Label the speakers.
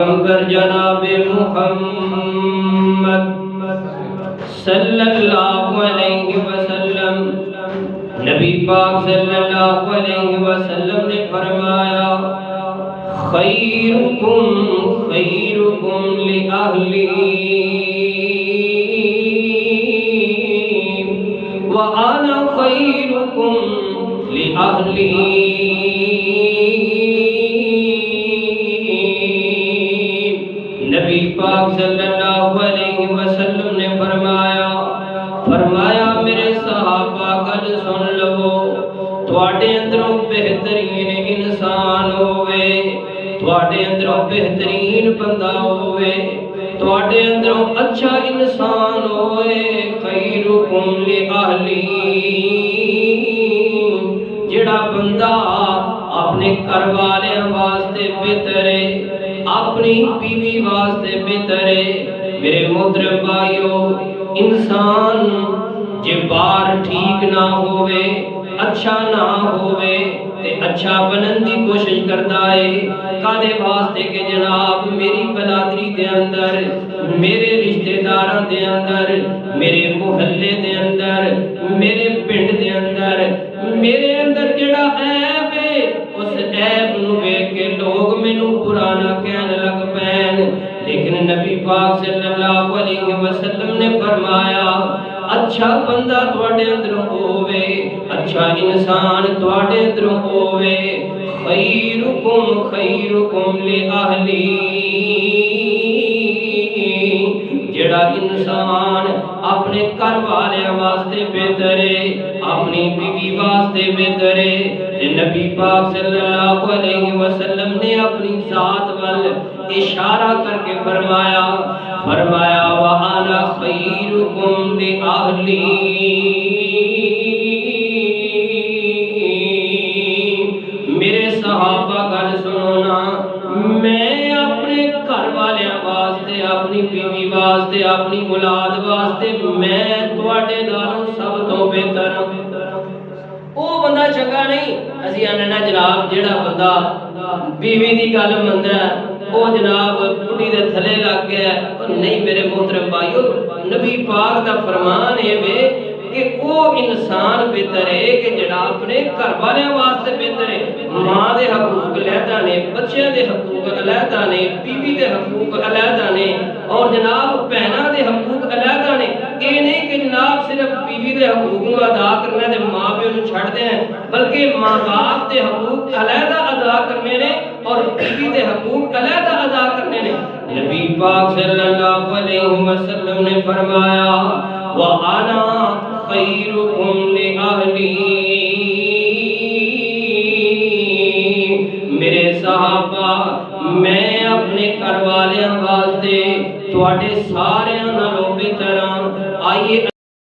Speaker 1: پیغمبر جناب محمد صلی اللہ علیہ وسلم، نبی پاک صلی اللہ علیہ وسلم نے فرمایا خیرکم خیرکم لأہلی وَأَنَا خَيْرُكُمْ لِأَهْلِي۔ نبی پاک صلی اللہ علیہ وسلم نے فرمایا میرے صحابہ گل سن لو، تواڈے اندروں بہترین انسان ہوئے، تواڈے اندروں بہترین بندہ ہوئے، تواڈے اندروں اچھا انسان ہوئے خیرکم لأہلی، جڑا بندہ اپنے گھر والیاں واسطے بہتر ہے، اپنی بیوی واسطے بہتر ہے۔ میرے محترم بھائیو، انسان جے بار ٹھیک نہ ہوئے، اچھا نہ ہوئے تے اچھا بنن دی کوشش کرتا ہے کادے واسطے کہ جناب میری برادری دے اندر، میرے رشتہ داراں دے اندر، میرے محلے دے اندر، میرے پنڈ دے اندر، میرے اندر جڑا عیب ہے اس عیب نو ویکھ کے لوگ مینوں برا نہ کہن لگ پین۔ لیکن نبی پاک صلی اللہ علیہ وسلم نے فرمایا اچھا بندہ تواڈے اندر ہووے، اچھا انسان تواڈے اندر ہووے خیرکم خیرکم لأہلی، جڑا انسان اپنے گھر والیاں واسطے بہتر ہے، اپنی بیوی واسطے بہتر ہے۔ نبی پاک صلی اللہ علیہ وسلم نے اپنی ذات وال اشارہ کر کے فرمایا وَأَنَا خَيْرُكُمْ لِأَهْلِي، میرے صحابہ گل سنو نا، میں اپنے گھر والیاں واسطے، اپنی بیوی واسطے، اپنی اولاد واسطے میں تواڈے نالوں سب تو بہتر ہوں۔ او بندہ چنگا نہیں، اسی آنے جناب جڑا بندہ بیوی دی گل مندا ہے او جناب بڈھی دے تھلے لگ گیا ہے۔ نہیں میرے محترم بھائیو، نبی پاک دا فرمان ہے کہ وہ انسان بہتر ہے کہ جڑا اپنے گھر والیاں واسطے بہتر ہے۔ ماں دے حقوق علیحدہ نے، بچیاں دے حقوق علیحدہ نے، بیوی دے حقوق علیحدہ نے، اور جناب بہناں دے حقوق علیحدہ نے۔ یہ نہیں کہ جناب صرف بیوی دے حقوق نو ادا کرنا دے ماں پیو نو چھڑ دیں، بلکہ ماں باپ دے حقوق علیحدہ ادا کرنے نے اور بیوی دے حقوق علیحدہ ادا کرنے نے۔ نبی پاک صلی اللہ علیہ وسلم نے فرمایا وَأَنَا خَيْرُكُمْ لِأَهْلِي، میرے صحابہ میں اپنے گھر والیاں واسطے تواڈے سارے نالوں بہتر ہاں۔ آئیے